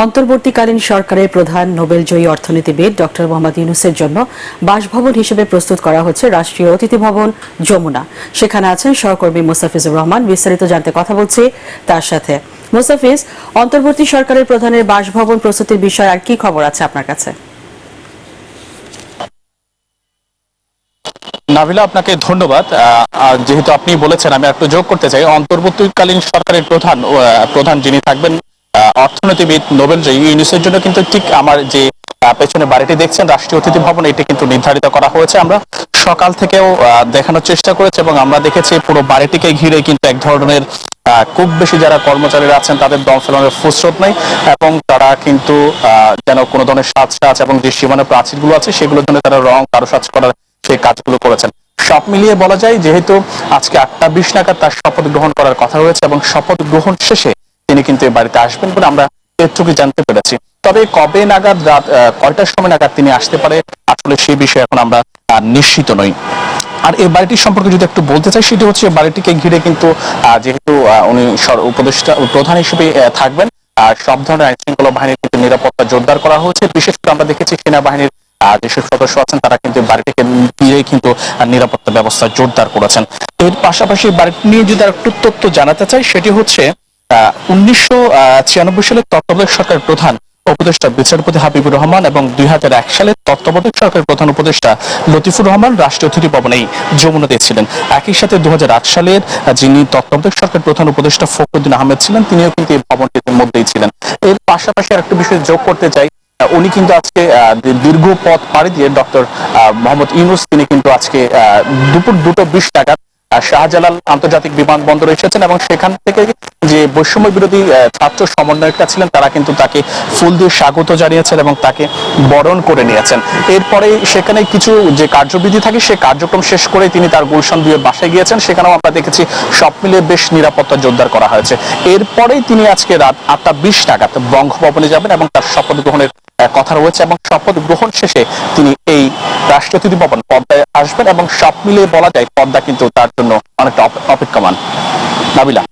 অন্তর্বর্তীকালীন সরকারের প্রধান নোবেলজয়ী অর্থনীতিবিদ ডক্টর মোহাম্মদ ইউনূসের জন্য বাসভবন হিসেবে প্রস্তুত করা হচ্ছে রাষ্ট্রীয় অতিথি ভবন যমুনা। সেখানে আছেন সহকর্মী মোস্তাফিজুর রহমান। বিস্তারিত জানতে কথা বলছি তার সাথে। মোস্তাফিজ, অন্তর্বর্তী সরকারের প্রধানের বাসভবন প্রস্তুতির বিষয়ে আর কি খবর আছে আপনার কাছে? নাবিলা, আপনাকে ধন্যবাদ। যেহেতু আপনি বলেছেন, আমি একটু যোগ করতে চাই। অন্তর্বর্তীকালীন সরকারের প্রধান যিনি থাকবেন, অর্থনীতিবিদ নোবেলজয়ী ইউনূসের জন্য কিন্তু ঠিক আমার যে পেছনে বাড়িটি দেখছেন রাষ্ট্রীয় অতিথি ভবন, এটি কিন্তু নির্ধারিত করা হয়েছে। আমরা সকাল থেকেও দেখানোর চেষ্টা করেছি এবং আমরা দেখেছি পুরো বাড়িটিকে ঘিরে কিন্তু এক ধরনের খুব বেশি যারা কর্মচারীরা আছেন তাদের দম ফেলানোর ফুরসত নেই এবং তারা কিন্তু যেন কোনো ধরনের সাজ এবং যে সীমানা প্রাচীরগুলো আছে সেগুলোর জন্য তারা রং কারুসাজ করার সেই কাজগুলো করেছেন। সব মিলিয়ে বলা যায়, যেহেতু আজকে 8টা 20 নাগাদ তার শপথ গ্রহণ করার কথা রয়েছে এবং শপথ গ্রহণ শেষে তিনি কিন্তু এই বাড়িতে আসবেন বলে আমরা এটুকু জানতে পেরেছি। তবে কবে নাগাদ, রাত কয়টার সময় নাগাদ তিনি আসতে পারে, আসলে সেই বিষয়ে এখন আমরা নিশ্চিত নই। আর এই বাড়িটির সম্পর্কে যদি একটু বলতে চাই, সেটি হচ্ছে বাড়িটিকে ঘিরে কিন্তু যেহেতু উনি উপদেষ্টা প্রধান হিসেবে থাকবেন, সব ধরনের আইন শৃঙ্খলা বাহিনীর কিন্তু নিরাপত্তা জোরদার করা হয়েছে। বিশেষ করে আমরা দেখেছি সেনাবাহিনীর যেসব সদস্য আছেন তারা কিন্তু বাড়িটিকে ঘিরে কিন্তু নিরাপত্তা ব্যবস্থা জোরদার করেছেন। এর পাশাপাশি বাড়িটি নিয়ে যদি একটু তথ্য জানাতে চাই, সেটি হচ্ছে 1996 সালে তত্ত্বাবধায়ক সরকারের প্রধান উপদেষ্টা বিচারপতি হাবিবুর রহমান এবং 2001 সালে তত্ত্বাবধায়ক সরকারের প্রধান উপদেষ্টা লতিফুর রহমান রাষ্ট্রীয় অতিথি ভবনে যমুনাতে ছিলেন। একই সাথে 2008 সালের যিনি তত্ত্বাবধায়ক সরকারের প্রধান উপদেষ্টা ফখরুদ্দিন আহমেদ ছিলেন, তিনিও কিন্তু এই ভবনটির মধ্যেই ছিলেন। এর পাশাপাশি আরেকটা বিষয় যোগ করতে চাই, উনি কিন্তু আজকে দীর্ঘ পথ পাড়ি দিয়ে ডক্টর মোহাম্মদ ইউনূস তিনি কিন্তু আজকে দুপুর 2:20 নাগাদ শাহজালাল আন্তর্জাতিক বিমানবন্দরে এসেছেন এবং সেখান থেকে যে বৈষম্য বিরোধী ছাত্র সমন্বয়করা ছিলেন তারা কিন্তু তাকে ফুল দিয়ে স্বাগত জানিয়েছেন এবং তাকে বরণ করে নিয়েছেন। এরপরে সেখানে কিছু যে কার্যবিধি থাকে সে কার্যক্রম শেষ করে তিনি তার গুলশান 2 বাসায় গিয়েছেন। সেখানেও আমরা দেখেছি সব মিলিয়ে বেশ নিরাপত্তা জোরদার করা হয়েছে। এরপরেই তিনি আজকে রাত 8টা 20 নাগাদ বঙ্গভবনে যাবেন এবং তার শপথ গ্রহণের কথা রয়েছে এবং শপথ গ্রহণ শেষে তিনি এই রাষ্ট্রীয় অতিথি ভবন পদ্মায় আসবেন এবং সব মিলিয়ে বলা যায় পদ্মা কিন্তু তার জন্য অনেকটা অপেক্ষমান। নাবিলা।